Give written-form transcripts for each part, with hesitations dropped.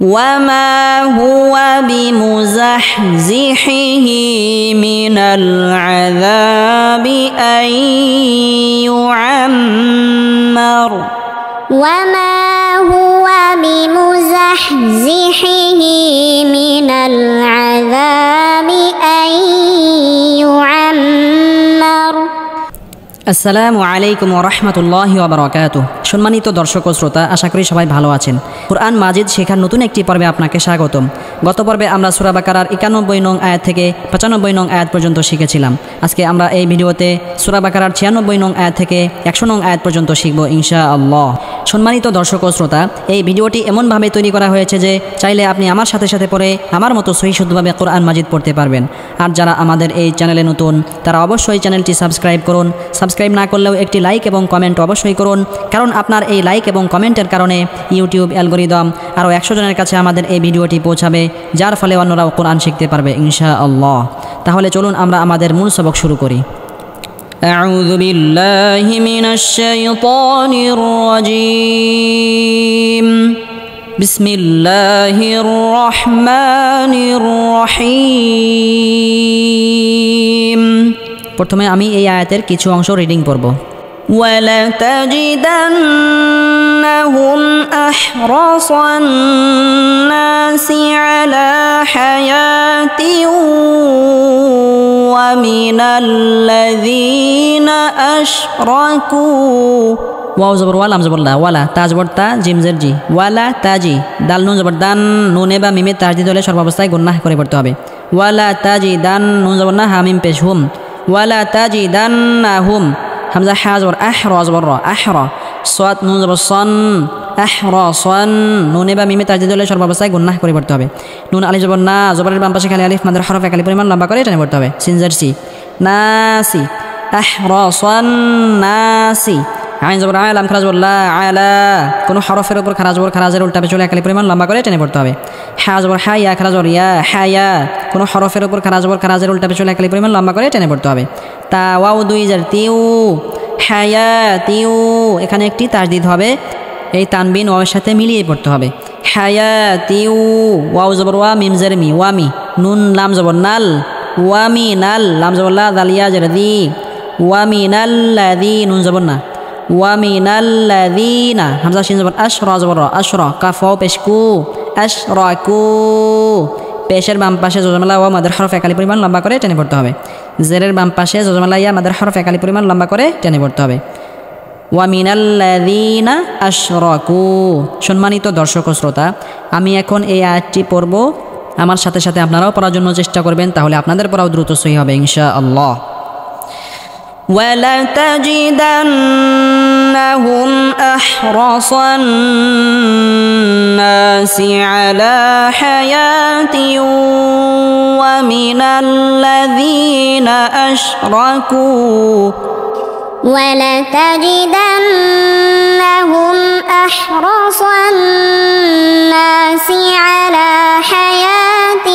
وما هو بمزحزحه من العذاب أن يعمر وما هو بمزحزحه من العذاب أن يعمر আসসালামু আলাইকুম ওয়া রাহমাতুল্লাহি ওয়া বারাকাতুহু। সম্মানিত দর্শক ও শ্রোতা, আশা করি সবাই ভালো আছেন। কুরআন মাজিদ শেখার নতুন একটি পর্বে আপনাকে স্বাগতম। গত পর্বে আমরা সূরা বাকারার 91 নং আয়াত থেকে 95 নং আয়াত পর্যন্ত শিখেছিলাম। আজকে আমরা এই ভিডিওতে সূরা বাকারার 96 নং আয়াত থেকে 100 নং আয়াত পর্যন্ত শিখব ইনশাআল্লাহ। সম্মানিত দর্শক ও শ্রোতা, এই ভিডিওটি এমনভাবে তৈরি করা হয়েছে যে চাইলে আপনি আমার সাথে সাথে পড়ে আমার মতো সহিহ শুদ্ধভাবে কুরআন মাজিদ পড়তে পারবেন। আর যারা আমাদের এই চ্যানেলে নতুন, তারা অবশ্যই চ্যানেলটি সাবস্ক্রাইব করুন। সাবস্ক্রাইব না করলেও একটি লাইক এবং কমেন্ট অবশ্যই করুন, কারণ আপনার এই লাইক এবং কমেন্টের কারণে ইউটিউব অ্যালগরিদম আরও 100 জনের কাছে আমাদের এই ভিডিওটি পৌঁছাবে, যার ফলে অন্যরাও কোরআন শিখতে পারবে ইনশাআল্লাহ। তাহলে চলুন আমরা আমাদের মূল সবক শুরু করি। আউযু বিল্লাহি মিনাশ শাইতানির রাজীম। বিসমিল্লাহির রহমানির রহিম। প্রথমে আমি এই আয়াতের কিছু অংশ রিডিং করব। وَلَتَجِدَنَّهُمْ أَحْرَصَ النَّاسِ عَلَى حَيَاةٍ وَمِنَ الَّذِينَ أَشْرَكُوا ওয়াও জবর ওয়া লাম জবর লা, ওয়ালা তা জবর তা জিম জের জি, ওয়ালা তাজি দাল নুন জবর দান, নুনে বা মিমে তাজদিদ হলে সর্বাবস্থায় গুনাহ করে পড়তে হবে। ওয়ালা তাজি দান নুন জবর না, হা মিম পেশ হুম, ওয়ালা তাজিদান্নাহুম হামজা হা জবর আহ র জবর র আহ র, সাদ নুন জবর সন আহ র সন, নুনে বা মিমে তাজদিদ হলে সর্বাবস্থায় গুনাহ করে পড়তে হবে। নুন আলিফ জবর না, জবরের বাম পাশে খালি আলিফ মাদের হরফ একালি পরিমাণ লম্বা করে টেনে পড়তে হবে। সিন জের সি নাসি আহ র সন নাসি, আইন জবর আ লাম খারা জবর লা আলা, কোনো হরফের উপর খারা জবর খারাজের উল্টাবে চলে একালি পরিমাণ লম্বা করে টেনে পড়তে হবে। হা জবর হা ইয়া খারা জবর ইয়া হায়া, কোনো হরফের উপর খারা জবর খারাজের উল্টাবে চলে একালি পরিমাণ লম্বা করে টেনে পড়তে হবে। তা ওয়াও দুই জার তিউ হায়া তিউ, এখানে একটি তাজদিদ হবে, এই তানবিন ওয়াওয়ের সাথে মিলিয়ে পড়তে হবে। হায়া তিউ ওয়াও জবর ওয়া মিম জার মি ওয়ামি, নুন লাম জবর নাল ওয়ামি নাল, লাম জবর লা দাল ইয়া জার দি, ওয়ামি নাল্লাযী নুন জবর না, ওয়ামিনাল্লাযীনা হামজা শিন জবর আশরা জবর র আশরা, কাফ ওয়াও পেশ কু আশরাকু, পেশের বাম পাশে জজমালা ওয়া মাদের হরফ একালি পরিমাণ লম্বা করে টেনে পড়তে হবে। জেরের বাম পাশে জজমালা ইয়া মাদের হরফ একালি পরিমাণ লম্বা করে টেনে পড়তে হবে। ওয়ামিনাল্লাযীনা আশরাকু। সম্মানিত দর্শক ও শ্রোতা, আমি এখন এই আয়াতটি পড়ব, আমার সাথে সাথে আপনারাও পড়ার জন্য চেষ্টা করবেন, তাহলে আপনাদের পড়াও দ্রুত সহি হবে ইনশাআল্লাহ। وَلَتَجِدَنَّهُمْ أَحْرَصَ النَّاسِ عَلَى حَيَاةٍ وَمِنَ الَّذِينَ أَشْرَكُوا وَلَتَجِدَنَّهُمْ أَحْرَصَ النَّاسِ عَلَى حَيَاةٍ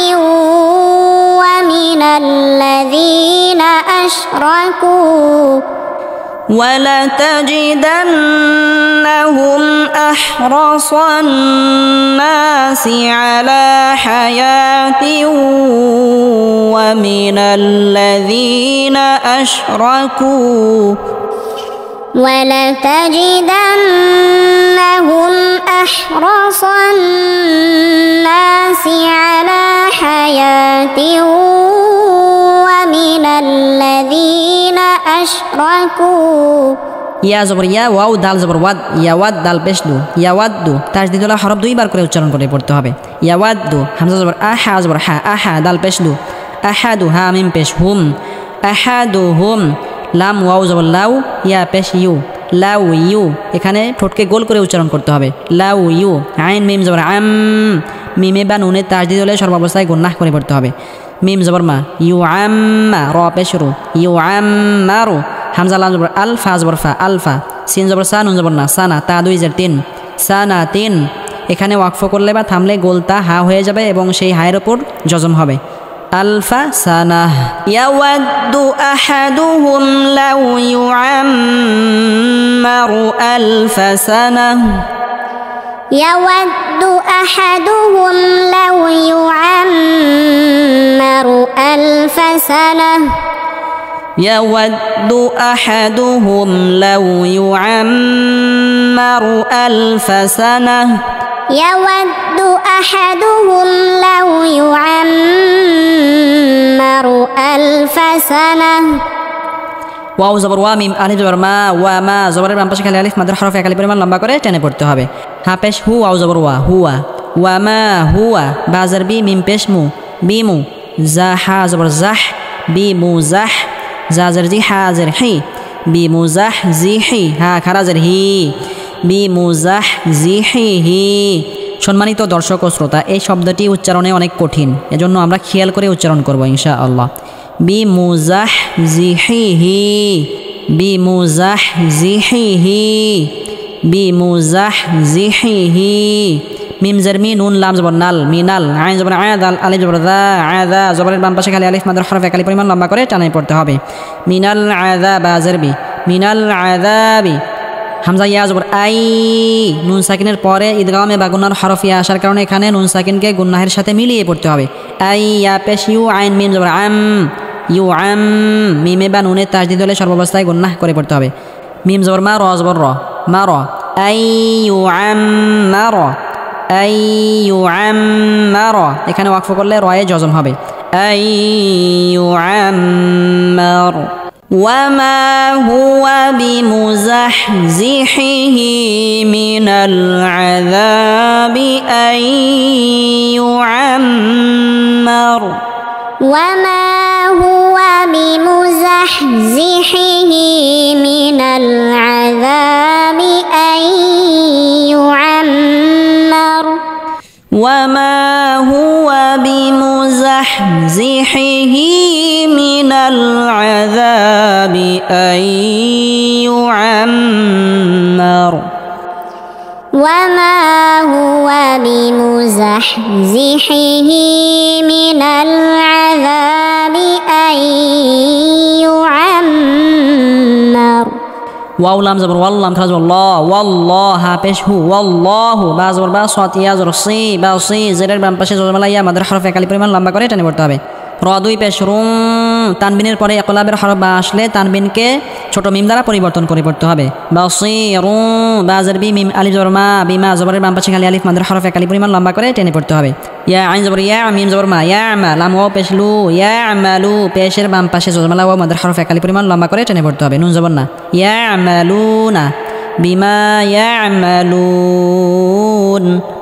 وَمِنَ الَّذِينَ أَشْرَكُوا وَلَتَجِدَنَّهُمْ أَحْرَصَ النَّاسِ عَلَى حَيَاةٍ وَمِنَ الَّذِينَ أَشْرَكُوا وَلَتَجِدَنَّهُمْ أَحْرَصَ النَّاسِ عَلَى حَيَاةٍ وَمِنَ الَّذِينَ أَشْرَكُوا ইয়া জবর ইয়া ওয়াও দাল জবর ওয়াদ, ইয়াওয়াদ দাল পেশ দু, ইয়াওয়াদ্দু তাজদিদ ওয়ালা হরফ দুইবার করে উচ্চারণ করে পড়তে হবে। ইয়াওয়াদ্দু হামজা জবর আহা জবর হা আহা দাল পেশ দু, আহাদু হা মিম পেশ হুম আহাদুহুম, লাম ওয়াও জবর লাউ ইয়া পেশ ইউ লাউ ইউ, এখানে ঠোঁটকে গোল করে উচ্চারণ করতে হবে। লাউ ইউ আইন মিম জবর আম, মিমে বা নুনে তাজদিদ হলে সর্বাবস্থায় গুনাহ করে পড়তে হবে। মিম জবর মা ইউ আম্মা র পেশ রু ইউ আম্মারু, হামজা লাম জবর আল ফা জবর ফা আলফা, সিন জবর সা নুন জবর না সানা, তা দুই জার তিন সানা তিন, এখানে ওয়াকফ করলে বা থামলে গোলতা হা হয়ে যাবে এবং সেই হায়ের ওপর জজম হবে। আলফা সানাহ। ইয়াওয়াদ্দু আহাদুহুম লাউ ইউআম্মারু আলফা সানাহ يود أحدهم يود أحدهم لو يعمر 1000 سنة يود أحدهم لو يعمر 1000 سنة ওয়াও জবর ওয়া মিম আলিফ জবর মা ওয়া মা জবরের বাম পাশে খালি আলিফ মাদের হরফ এক আলিফ পরিমাণ লম্বা করে টেনে পড়তে হবে। হা পেশ হু ওয়াও জবর ওয়া হুয়া ওয়া মা হুয়া বা জবর বি মিম পেশ মু বিমু জা হা জবর জাহ বিমু জাহ জা জবর জি হা জবর হি বিমু জাহ জি হি হা খারা জবর হি বিমু জাহ জি হি। সম্মানিত দর্শক ও শ্রোতা, এই শব্দটি উচ্চারণে অনেক কঠিন, এজন্য আমরা খেয়াল করে উচ্চারণ করব ইনশাআল্লাহ। বিমুজাহজিহিহি বিমুজাহজিহিহি বিমুজাহজিহিহি। মিম জের মি নুন লাম জবর নাল মিনাল আইন জবর আয়াদাল আলিফ জবর দা আয়াদা জবরের বাম পাশে খালি আলিফ মাদের হরফ এক আলিফ পরিমাণ লম্বা করে টানাই পড়তে হবে। মিনাল আযাবা জেরবি মিনাল আযাবি। হামজা ইয়া জবর আই নুন সাকিনের পরে ইদগামে বা গুন্নার হরফ ইয়া আসার কারণে এখানে নুন সাকিনকে গুন্নাহের সাথে মিলিয়ে পড়তে হবে। আই ইয়া পেশ ইউ আইন মিম জবর আম ইউ আম মিমে বা নুনে তাজদিদ হলে সর্বাবস্থায় গুন্নাহ করে পড়তে হবে। মিম জবর মা র জবর র মা র আই ইউ আম মা র আই ইউ আম মা র। এখানে ওয়াকফ করলে রয়ে জজম হবে আই ইউ আম মা র। وما هو بمزحزحه من العذاب أن يعمر وما هو بمزحزحه من العذاب أن يعمر وما هو بمزحزحه من العذاب أن يعمر وما هو بمزحزحه من العذاب أن يعمر ওয়াও লাম জবর ওয়াল্লাম খারাজ আল্লাহ ওয়াল্লাহ হা পেশ হু ওয়াল্লাহু বা জবর বা সাত ইয়া জবর সি বা সি জেরের বাম পাশে জজমালা ইয়া মাদের হরফ এক আলিফ পরিমাণ লম্বা করে টেনে পড়তে হবে। র দুই পেশ রুম তানবিনের পরে ইকলাবের হরফ বা আসলে তানবিনকে ছোট মিম দ্বারা পরিবর্তন করে পড়তে হবে। বাসিরু বা জের বি মিম আলিফ জবর মা বিমা জবরের বাম পাশে খালি আলিফ মাদের হরফ এক আলিফ পরিমাণ লম্বা করে টেনে পড়তে হবে। ইয়া আইন জবর ইয়া মিম জবর মা ইয়া আমা লাম ওয়াও পেশ লু ইয়া আমালু পেশের বাম পাশে জজমালা ওয়া মাদের হরফ এক আলিফ পরিমাণ লম্বা করে টেনে পড়তে হবে। নুন জবর না ইয়া আমালুনা বিমা ইয়ামালুন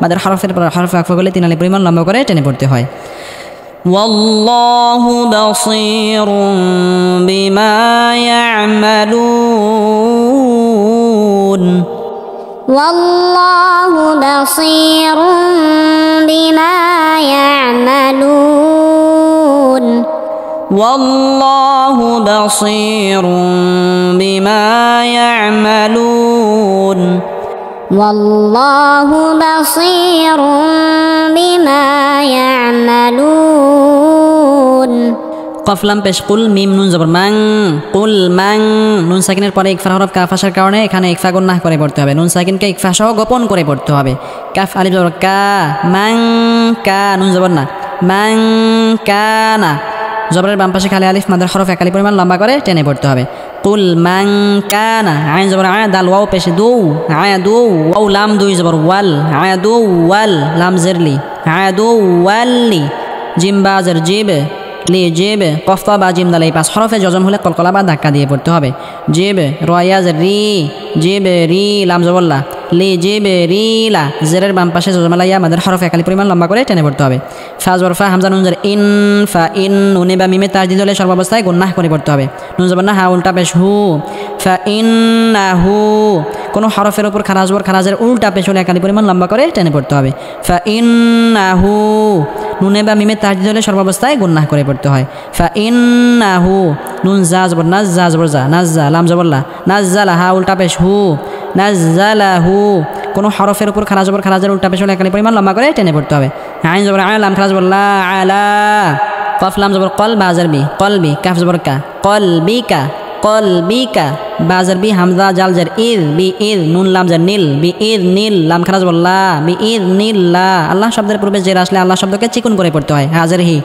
মাদের হরফের পর হরফ ওয়াকফ করলে তিন আলিফ পরিমাণ লম্বা করে টেনে পড়তে হয়। والله بصير بما يعملون والله بصير بما يعملون والله بصير بما يعملون والله بصير بما يعملون কফ লাম পেশ কুল মিম নুন জবর মাং কুল মাং নুন সাকিনের পরে ইকফা হরফ কাফ আসার কারণে এখানে ইকফা গুন্নাহ করে পড়তে হবে। নুন সাকিনকে ইকফা সহ গোপন করে পড়তে হবে। কাফ আলিফ জবর কা মাং কা নুন জবর না মাং কানা জবরের বাম পাশে খালি আলিফ মাদের হরফ এক আলিফ পরিমাণ লম্বা করে টেনে পড়তে হবে। কুল মাং কানা আইন জবর আ দাল ওয়াও পেশ দু আয়া দু ওয়াও লাম দুই জবর ওয়াল আয়া দু ওয়াল লাম জেরলি আয়া দু ওয়াল্লি জিম বা জের জিব লি জিব কফতা বা জিম দাল এই পাঁচ হরফে জজম হলে কলকলা বা ধাক্কা দিয়ে পড়তে হবে। জিব রয়া জের রি জিব রি লাম জবল্লা লি জিব রিলা জেরের বাম পাশে জজমালা ইয়া মাদের হরফ এক আলিফ পরিমাণ লম্বা করে টেনে পড়তে হবে। ফা জবর ফা হামজা নুন জের ইন ফা ইন নুনে বা মিমে তাজদিদ হলে সর্বাবস্থায় গুন্নাহ করে পড়তে হবে। নুন জবর না হা উল্টা পেশ হু ফা ইন্নাহু কোনো হরফের উপর খারাজ জবর খারাজের উল্টা পেশ হলে এক আলিফ পরিমাণ লম্বা করে টেনে পড়তে হবে। ফা ইন্নাহু নুনে বা মিমে তাজদিদ হলে সর্বাবস্থায় গুন্নাহ করে পড়তে হয়। ফা ইন্নাহু নুন জা জবর নাজ জা জবর জা নাজ্জা লাম জবরলা নাজ্জালা হা উল্টা পেশ হু নাজ্জালাহু কোনো হরফের উপর খারাজ জবর খারাজের উল্টা পেশ হলে এক আলিফ পরিমাণ লম্বা করে টেনে পড়তে হবে। আইন জবর আ লাম খারাজ জবর লা আলা কফ লাম জবর কল বা জের বি কলবি কাফ জবর কা কলবিকা কলবিকা বা জের বি হামজা জাল জের ইদ বি ইদ নুন লাম জের নীল বি ইদ নীল লাম খারাজ জবর লা বি ইদ নীল্লা আল্লাহ শব্দের পূর্বে জের আসলে আল্লাহ শব্দকে চিকুন করে পড়তে হয়। হাজের হি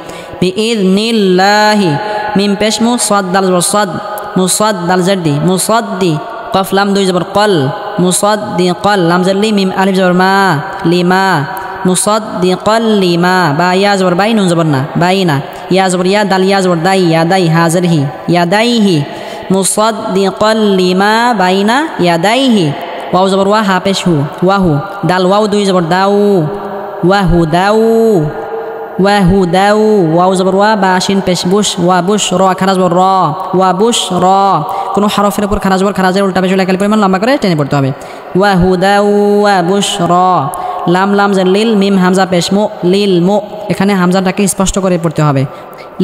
বি ইদ নীল্লাহি মিম পেশ মু সাদ দাল জবর সাদ মুসাদ দাল জেরদি মুসাদ্দি কফ লাম দুই জবর কল মুসাদ্দিকাল লাম জেরলি মিম আলিফ জবর মা লিমা মুসাদ্দিকাল লিমা বা ইয়া জবর বাই নুন জবর না বাইনা ইয়া জবর ইয়া দাল ইয়া জবর দাই ইয়া দাই হাজরহি ইয়া দাইহি মুসাদ্দিকাল লিমা বাইনা ইয়া দাইহি ওয়াও জবর ওয়া হা পেশ হু ওয়াহু দাল ওয়াও দুই জবর দাউ ওয়াহু দাউ ওয়াহু দাউ ওয়াও জবর ওয়া বা শিন পেশ বুশ ওয়া বুশ র খারাজ জবর র ওয়া বুশ র কোনো হরফের উপর খারাজ জবর খারাজের উল্টা পেশ লেখার পরিমাণ লম্বা করে টেনে পড়তে হবে ওয়াহু দাউ ওয়া বুশ র লাম লাম লিল মিম হামজা পেশ মু লিল মু এখানে হামজাটাকে স্পষ্ট করে পড়তে হবে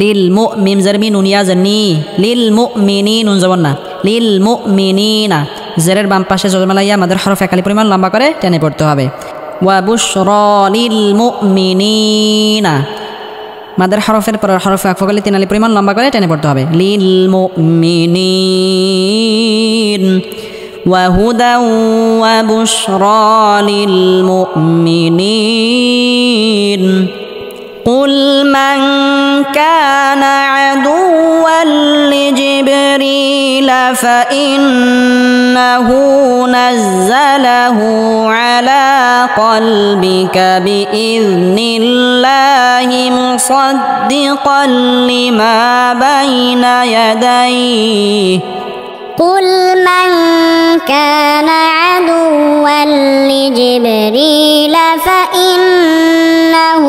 লিল মু মিম জারমি নুনিয়া জানি লিল মুমিনি নুন জবর না লিল মুমিনিনা জেরের বাম পাশে জজমালাইয়া আমাদের হরফ একালি পরিমাণ লম্বা করে টেনে পড়তে হবে ওয়া বুশরা লিল মুমিনিনা মাদের হরফের পর হরফে আকফাকালি তিন আলি পরিমাণ লম্বা করে টেনে পড়তে হবে লিল মুমিনিন ওয়া হুদাও ওয়া বুশরা লিল মুমিনিন قل من كان عدوا لجبريل فإنه نزله على قلبك بإذن الله مصدقا لما بين يديه قل من كان عدوا لجبريل فإنه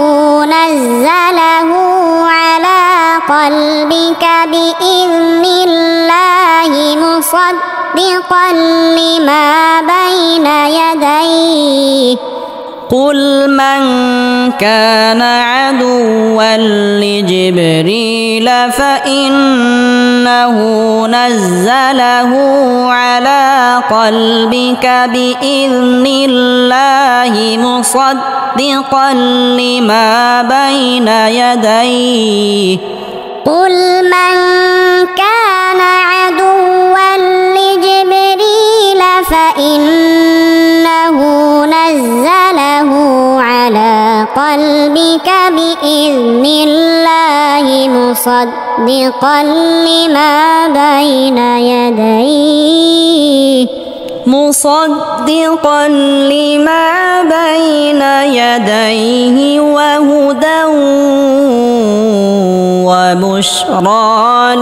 نزله على قلبك بإذن الله مصدقا لما بين يديه قل من كان عدوا لجبريل فإنه نزله على قلبك بإذن الله مصدقا لما بين يديه قل من كان عدوا لجبريل فإنه نزله على قلبك بإذن الله مصدقا لما بين يديه مصدقا لما بين يديه وهدى وبشرى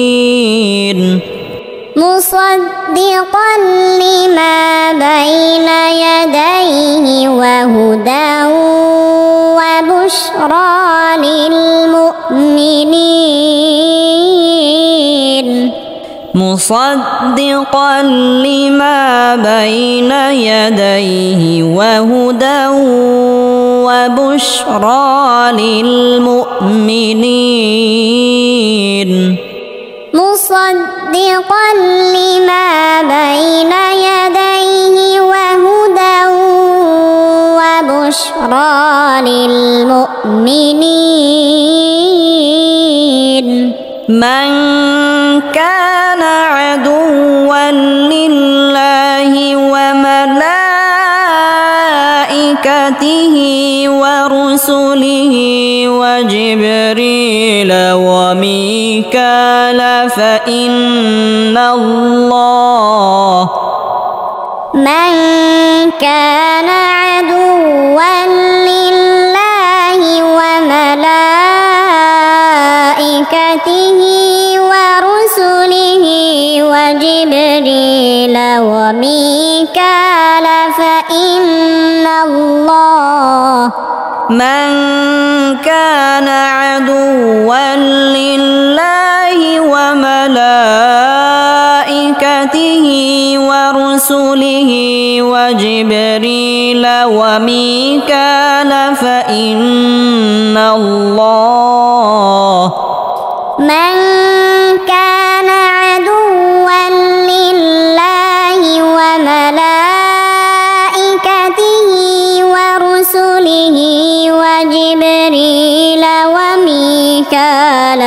للمؤمنين مصدقا لما بين يديه وهدى وبشرى للمؤمنين مصدقا لما بين يديه وهدى وبشرى للمؤمنين مصدقا لما بين يديه وهدى وبشرى للمؤمنين من كان عدوا لله وملائكته ورسله وجبريل وميكال فإن الله من كان عدوا لله وملائكته ورسله وجبريل وميكال فإن الله من كان عدوا لله وملائكته ورسله وجبريل وميكال فإن الله من كان عدوا لله وملائكته ورسله وجبريل وميكال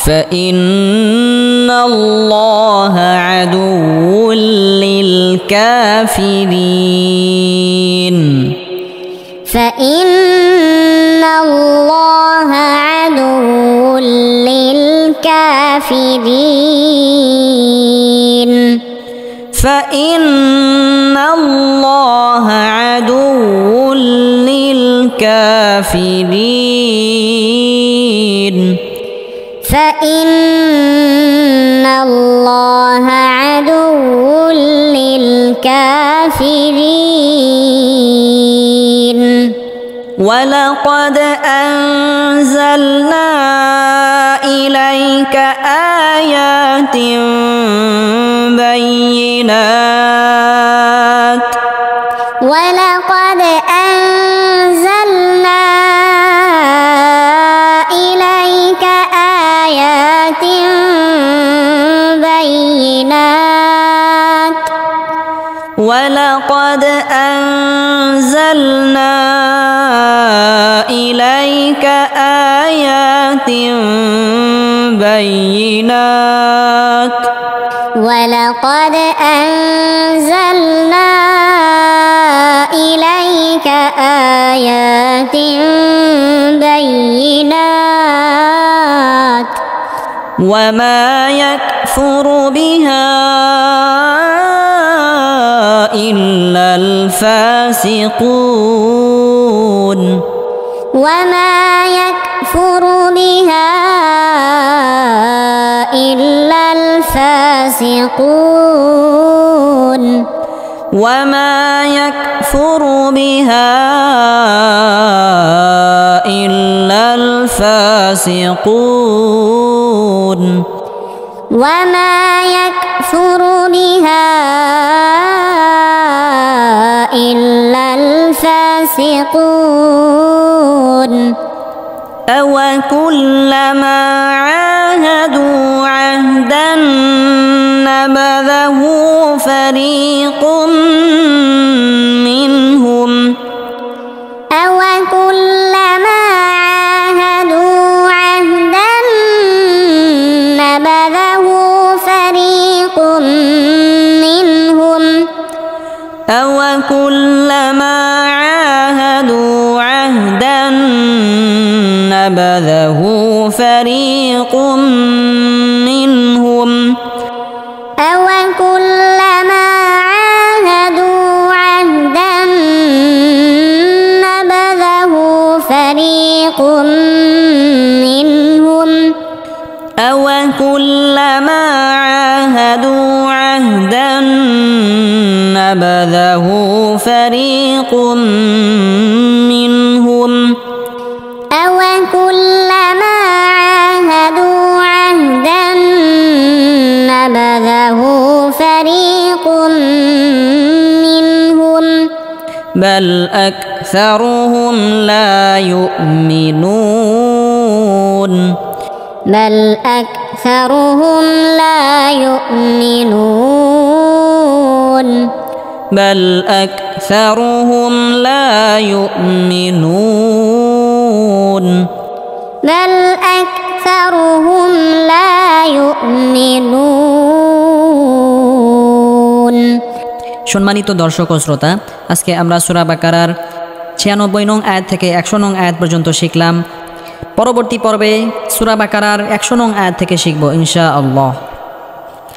فإن الله عدو للكافرين فإن الله عدو للكافرين فإن الله عدو للكافرين فإن الله عدو للكافرين ولقد أنزلنا إليك آيات بينات ولقد أنزلنا إليك آيات بينات ولقد أنزلنا إليك آيات بينات ولقد أنزلنا إليك آيات بينات وما يكفر بها إلا الفاسقون وما يكفر بها إلا الفاسقون وما يكفر بها إلا الفاسقون وما يكفر بها إلا الفاسقون أوكلما عاهدوا عهدا نبذه فريق منهم أوكلما عاهدوا عهدا نبذه فريق منهم أوكلما عاهدوا عهدا نبذه فريق منهم أوكلما عاهدوا عهدا نبذه فريق منهم أوكلما عاهدوا عهدا نبذه فريق منهم أوكلما عاهدوا عهدا نبذه فريق منهم بل أكثرهم لا يؤمنون بل أكثرهم لا يؤمنون بل أكثرهم لا يؤمنون بل أكثرهم لا يؤمنون সম্মানিত দর্শক ও শ্রোতা, আজকে আমরা সূরা বাকারার 96 নং আয়াত থেকে 100 নং আয়াত পর্যন্ত শিখলাম। পরবর্তী পর্বে সূরা বাকারার 100 নং আয়াত থেকে শিখব ইনশাআল্লাহ।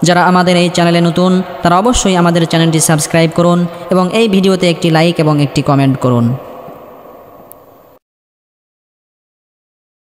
যারা আমাদের এই চ্যানেলে নতুন তারা অবশ্যই আমাদের চ্যানেলটি সাবস্ক্রাইব করুন এবং এই ভিডিওতে একটি লাইক এবং একটি কমেন্ট করুন।